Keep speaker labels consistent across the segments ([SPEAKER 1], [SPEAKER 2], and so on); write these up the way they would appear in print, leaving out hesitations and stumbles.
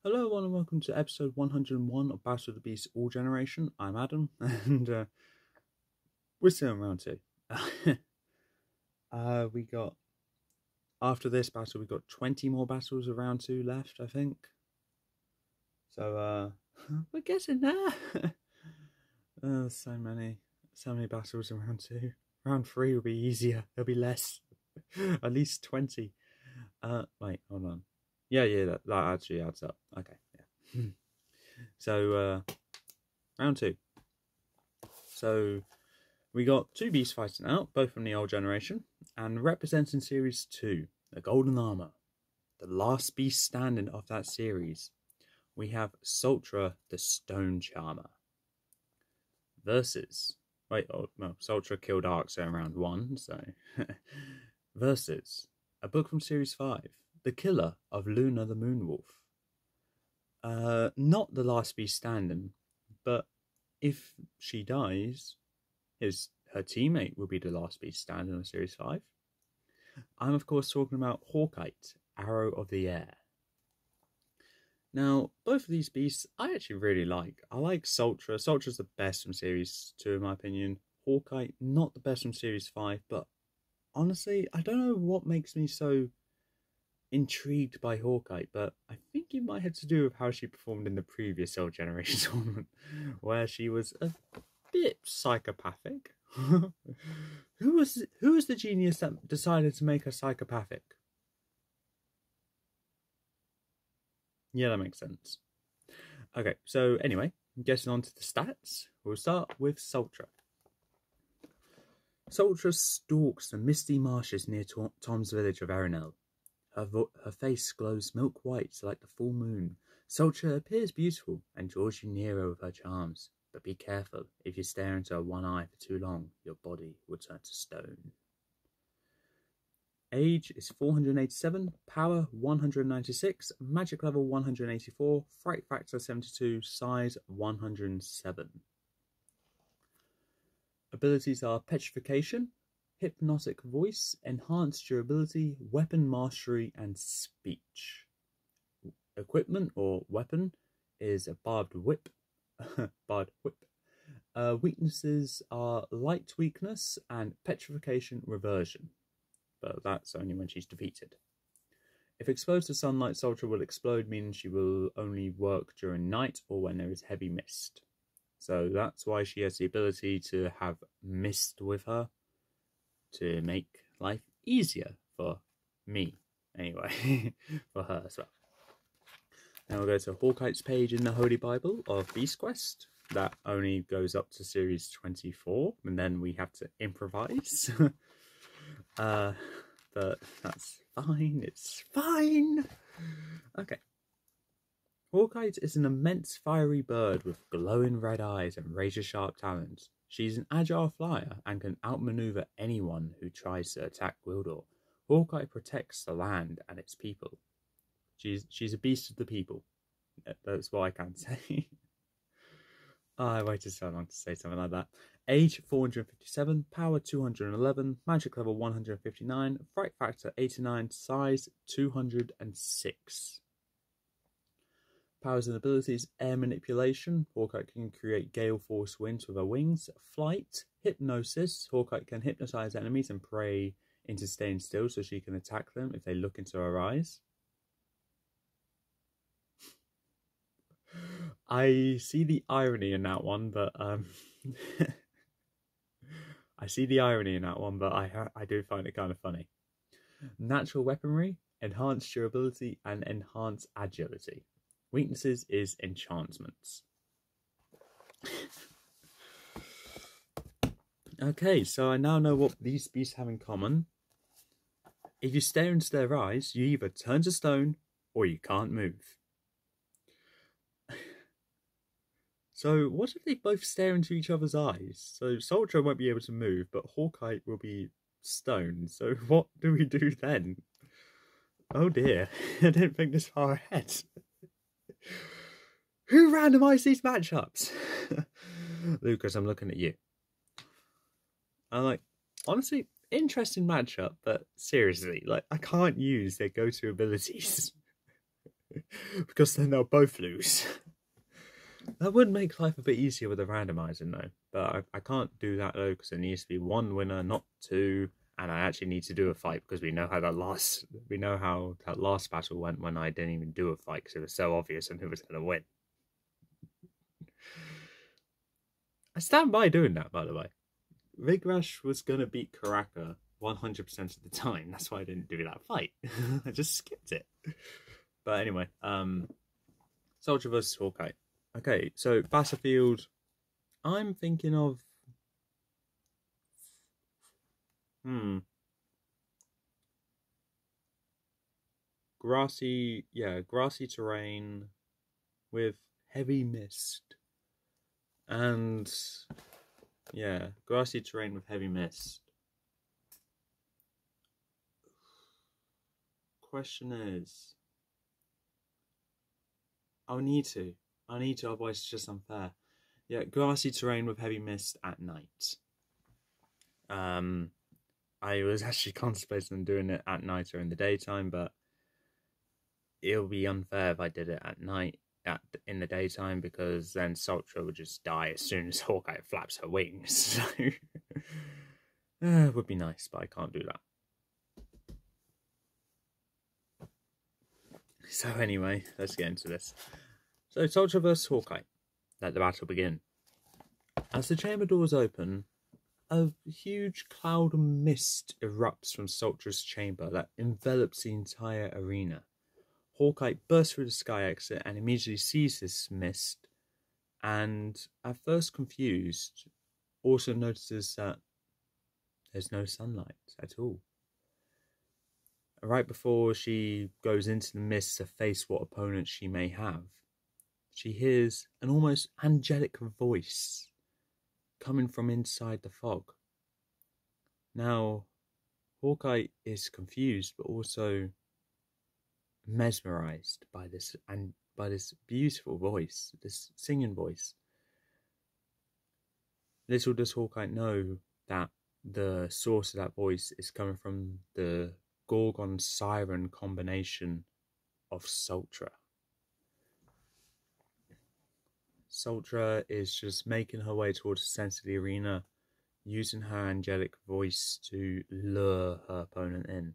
[SPEAKER 1] Hello, and welcome to episode 101 of Battle of the Beasts All Generation. I'm Adam, and we're still in round two. After this battle, we got 20 more battles of round two left, I think. So, we're getting there. So many battles in round two. Round three will be easier. There'll be less. At least 20. Wait, hold on. Yeah, that actually adds up. Okay, yeah. So, round two. So, we got two beasts fighting out, both from the old generation, and representing Series 2, the Golden Armor, the last beast standing of that series, we have Soltra, the Stone Charmer, versus... Soltra killed Arxa in round 1, so... versus a book from Series 5, the Killer of Luna the Moonwolf. Not the last beast standing, but if she dies, her teammate will be the last beast standing on Series 5. I'm of course talking about Hawkite, Arrow of the Air. Now, both of these beasts I actually really like. I like Soltra. Soltra's the best from Series 2 in my opinion. Hawkite, not the best from Series 5, but honestly, I don't know what makes me so intrigued by Hawkite, but I think it might have to do with how she performed in the previous Cell Generation tournament, where she was a bit psychopathic. Who was the genius that decided to make her psychopathic? Yeah, that makes sense. Okay, so anyway, getting on to the stats, we'll start with Soltra. Soltra stalks the misty marshes near Tom's village of Arenelle. Her face glows milk white like the full moon. Soltra appears beautiful and draws you nearer with her charms. But be careful, if you stare into her one eye for too long, your body will turn to stone. Age is 487, power 196, magic level 184, fright factor 72, size 107. Abilities are Petrification, Hypnotic Voice, Enhanced Durability, Weapon Mastery, and Speech. Equipment or weapon is a Barbed Whip. Weaknesses are Light Weakness and Petrification Reversion, but that's only when she's defeated. If exposed to sunlight, Soltra will explode, meaning she will only work during night or when there is heavy mist. So that's why she has the ability to have mist with her, to make life easier for me, anyway, for her as well. Now we'll go to Hawkite's page in the Holy Bible of Beast Quest. That only goes up to Series 24, and then we have to improvise. But that's fine, it's fine! Okay. Hawkite is an immense fiery bird with glowing red eyes and razor-sharp talons. She's an agile flyer and can outmaneuver anyone who tries to attack Gwildor. Hawkite protects the land and its people. She's a beast of the people. That's what I can say. I waited so long to say something like that. Age 457, power 211, magic level 159, fright factor 89, size 206. Powers and abilities: air manipulation. Hawkite can create gale force winds with her wings. Flight, hypnosis. Hawkite can hypnotize enemies and prey into staying still so she can attack them if they look into her eyes. I see the irony in that one, but I do find it kind of funny. Natural weaponry, enhanced durability, and enhanced agility. Weaknesses is enchantments. Okay, so I now know what these beasts have in common. If you stare into their eyes, you either turn to stone or you can't move. So what if they both stare into each other's eyes? So Soltra won't be able to move, but Hawkite will be stone. So what do we do then? Oh dear, I didn't think this far ahead. Who randomised these matchups? Lucas, I'm looking at you. I'm like, honestly, interesting matchup, but seriously, like, I can't use their go-to abilities. because then they'll both lose. That would make life a bit easier with the randomizing though, but I can't do that though because there needs to be one winner, not two, and I actually need to do a fight because we know how that last battle went when I didn't even do a fight because it was so obvious and who was going to win. I stand by doing that, by the way. Vigrash was going to beat Karaka 100% of the time. That's why I didn't do that fight. I just skipped it. But anyway, Soltra vs Hawkite. Okay, so Battlefield, I'm thinking of... Grassy terrain with heavy mist. And, yeah, grassy terrain with heavy mist. Question is... I need to, otherwise it's just unfair. Yeah, grassy terrain with heavy mist at night. I was actually contemplating on doing it at night or in the daytime, but it'll be unfair if I did it at night, in the daytime, because then Soltra would just die as soon as Hawkite flaps her wings. So it would be nice, but I can't do that. So anyway, let's get into this. So Soltra vs Hawkite. Let the battle begin. As the chamber doors open, a huge cloud of mist erupts from Soltra's chamber that envelops the entire arena. Hawkite bursts through the sky exit and immediately sees this mist, and at first confused, also notices that there's no sunlight at all. Right before she goes into the mist to face what opponent she may have, she hears an almost angelic voice coming from inside the fog. Now, Hawkite is confused but also mesmerized by this beautiful voice, this singing voice. Little does Hawkite know that the source of that voice is coming from the Gorgon Siren combination of Soltra. Soltra is just making her way towards the centre of the arena, using her angelic voice to lure her opponent in.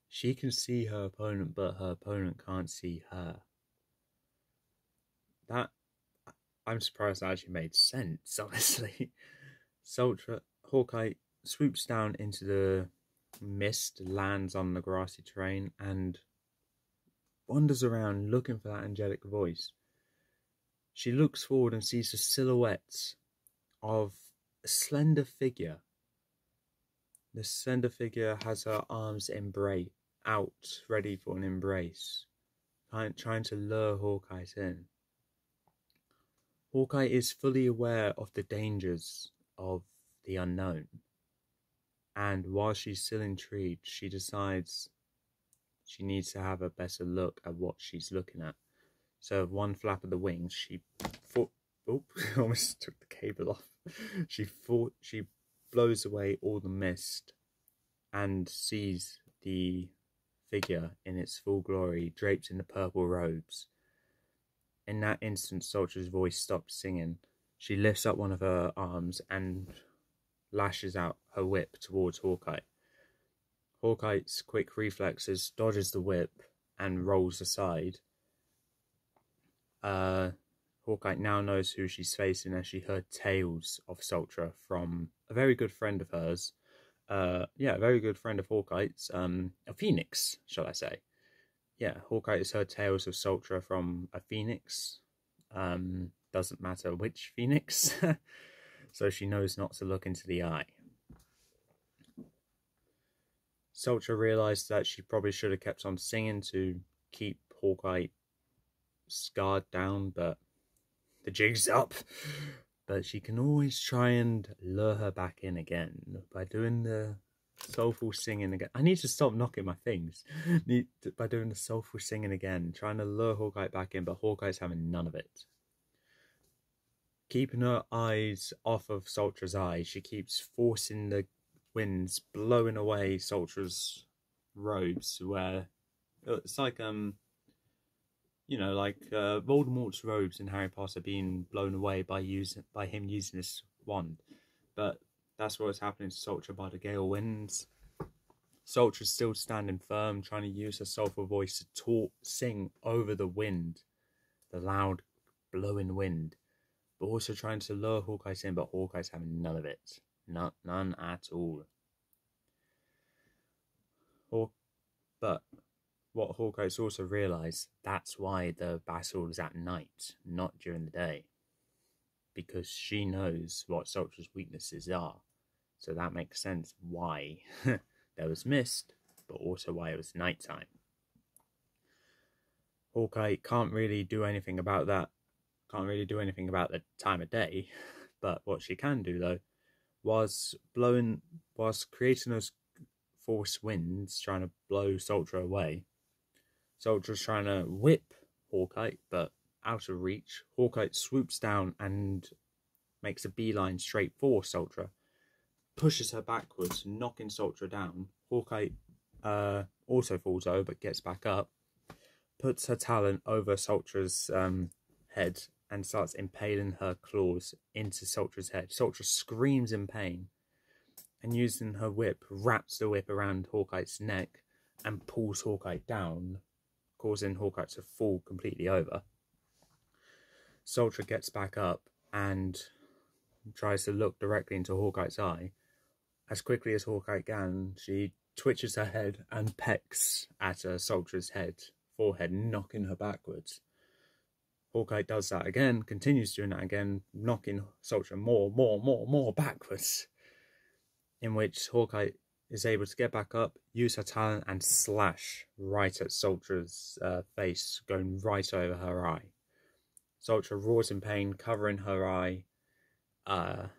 [SPEAKER 1] She can see her opponent, but her opponent can't see her. That, I'm surprised that actually made sense, honestly. Hawkite swoops down into the mist, lands on the grassy terrain, and wanders around looking for that angelic voice. She looks forward and sees the silhouette of a slender figure. The slender figure has her arms out, ready for an embrace, trying to lure Hawkite in. Hawkite is fully aware of the dangers of the unknown, and while she's still intrigued, she decides she needs to have a better look at what she's looking at. So with one flap of the wings, she almost took the cable off. She blows away all the mist and sees the figure in its full glory, draped in the purple robes. In that instant, Soltra's voice stops singing. She lifts up one of her arms and lashes out her whip towards Hawkite. Hawkite's quick reflexes dodges the whip and rolls aside. Hawkite now knows who she's facing as she heard tales of Soltra from a very good friend of hers. A very good friend of Hawkite's, a phoenix, shall I say. Yeah, Hawkite has heard tales of Soltra from a phoenix. Doesn't matter which phoenix. So she knows not to look into the eye. Soltra realised that she probably should have kept on singing to keep Hawkite scarred down, but the jig's up. But she can always try and lure her back in again by doing the soulful singing again. I need to stop knocking my things. By doing the soulful singing again, trying to lure Hawkite back in, but Hawkite's having none of it. Keeping her eyes off of Soltra's eyes, she keeps forcing the winds blowing away Soltra's robes, where it's like You know, like Voldemort's robes in Harry Potter being blown away by him using this wand. But that's what's happening to Soltra by the gale winds. Soltra's still standing firm, trying to use her soulful voice to sing over the wind, the loud blowing wind, but also trying to lure Hawkite in, but Hawkeye's having none of it. None at all. But what Hawkeye's also realised, that's why the battle is at night, not during the day. Because she knows what Soltra's weaknesses are. So that makes sense why there was mist, but also why it was nighttime. Hawkeye can't really do anything about that. Can't really do anything about the time of day. But what she can do, though, was creating those force winds, trying to blow Soltra away. Soltra's trying to whip Hawkite, but out of reach. Hawkite swoops down and makes a beeline straight for Soltra, pushes her backwards, knocking Soltra down. Hawkite also falls over, but gets back up, puts her talon over Soltra's head, and starts impaling her claws into Soltra's head. Soltra screams in pain, and using her whip, wraps the whip around Hawkite's neck and pulls Hawkite down, causing Hawkite to fall completely over. Soltra gets back up and tries to look directly into Hawkite's eye. As quickly as Hawkite can, she twitches her head and pecks at Soltra's forehead, knocking her backwards. Hawkite does that again, continues doing that again, knocking Soltra more backwards. In which Hawkite is able to get back up, use her talent, and slash right at Soltra's face, going right over her eye. Soltra roars in pain, covering her eye, trying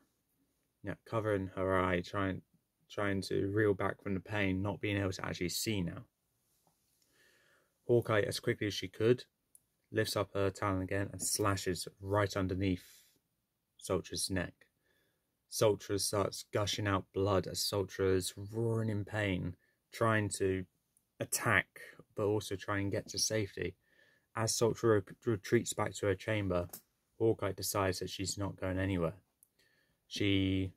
[SPEAKER 1] to reel back from the pain, not being able to actually see now. Hawkeye, as quickly as she could, lifts up her talon again and slashes right underneath Soltra's neck. Soltra starts gushing out blood as Soltra is roaring in pain, trying to attack, but also try and get to safety. As Soltra retreats back to her chamber, Hawkeye decides that she's not going anywhere. She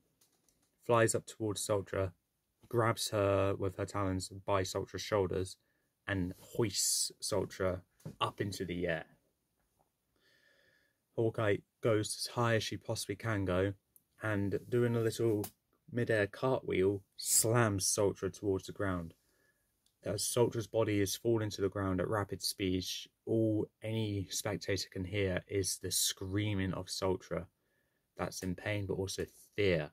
[SPEAKER 1] flies up towards Soltra, grabs her with her talons by Soltra's shoulders, and hoists Soltra up into the air. Hawkeye goes as high as she possibly can go, and doing a little mid-air cartwheel, slams Soltra towards the ground. As Soltra's body is falling to the ground at rapid speed, all any spectator can hear is the screaming of Soltra. That's in pain, but also fear.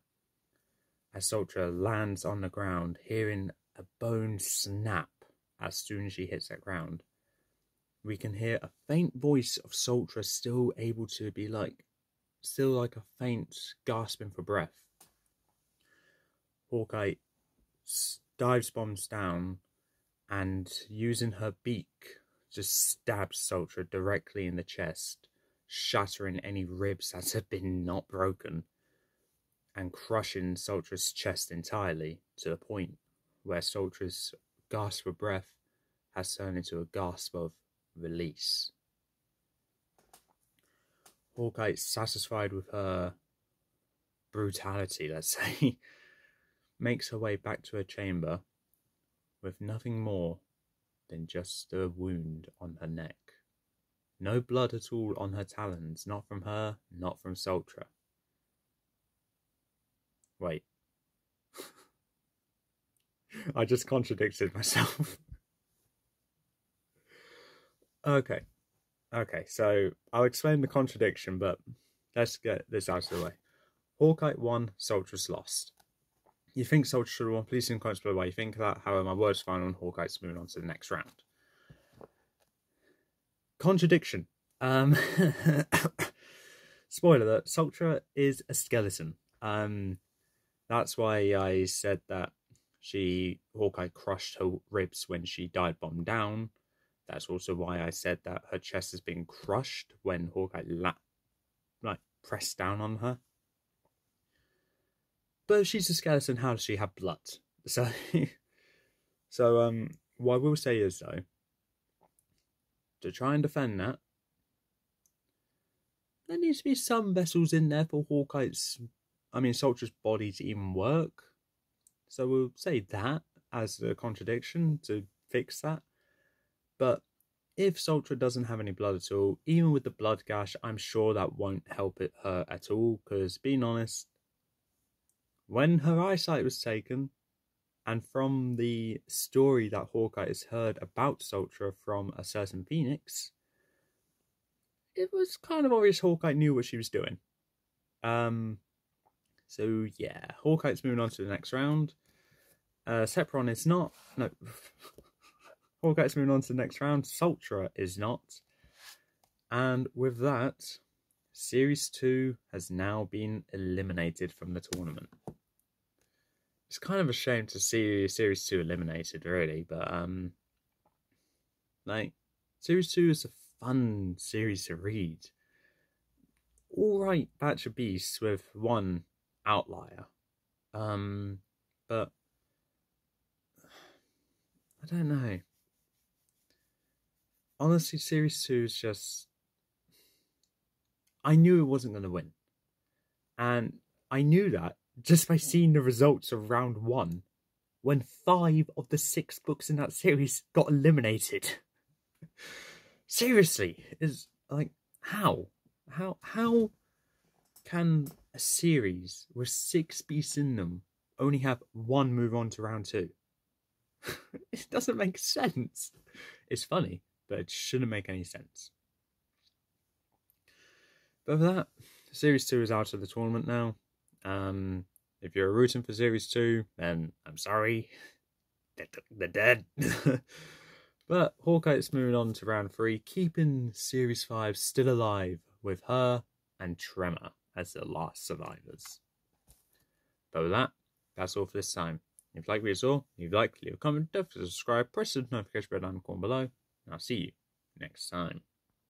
[SPEAKER 1] As Soltra lands on the ground, hearing a bone snap as soon as she hits that ground, we can hear a faint voice of Soltra still able to be like a faint gasping for breath. Hawkeye dives bombs down and, using her beak, just stabs Soltra directly in the chest, shattering any ribs that have been not broken, and crushing Soltra's chest entirely to the point where Soltra's gasp for breath has turned into a gasp of release. Hawkeye, satisfied with her brutality, let's say, makes her way back to her chamber with nothing more than just a wound on her neck. No blood at all on her talons, not from her, not from Soltra. Wait. I just contradicted myself. Okay, so I'll explain the contradiction, but let's get this out of the way. Hawkeye won, Soltra's lost. You think Soltra should have won? Please leave in the comments below why you think that. However, my word's final and Hawkeye's moving on to the next round. Contradiction. Spoiler alert, Soltra is a skeleton. That's why I said that Hawkeye crushed her ribs when she dive bombed down. That's also why I said that her chest has been crushed when Hawkeye pressed down on her. But if she's a skeleton, how does she have blood? So what I will say is, though, to try and defend that, there needs to be some vessels in there for Soltra's body to even work. So we'll say that as a contradiction to fix that. But if Soltra doesn't have any blood at all, even with the blood gash, I'm sure that won't help her at all. Because, being honest, when her eyesight was taken, and from the story that Hawkite has heard about Soltra from a certain Phoenix, it was kind of obvious Hawkite knew what she was doing. So yeah, Hawkite's moving on to the next round. Sepron is not. No. Hawkite's moving on to the next round. Soltra is not. And with that, Series 2 has now been eliminated from the tournament. It's kind of a shame to see Series 2 eliminated, really, but Series 2 is a fun series to read. Alright batch of beasts with one outlier. But I don't know. Honestly, Series 2 is just... I knew it wasn't going to win. And I knew that just by seeing the results of round 1, when 5 of the 6 books in that series got eliminated. Seriously, is like, how can a series with 6 beasts in them only have 1 move on to round 2? It doesn't make sense. It's funny, but it shouldn't make any sense. But for that, Series 2 is out of the tournament now. If you're rooting for Series 2, then I'm sorry. They're dead. But Hawkite's moving on to round 3, keeping Series 5 still alive with her and Tremor as the last survivors. But with that, that's all for this time. If you like what you saw, leave a like, leave a comment, don't forget to subscribe, press the notification bell down in the corner below, and I'll see you next time.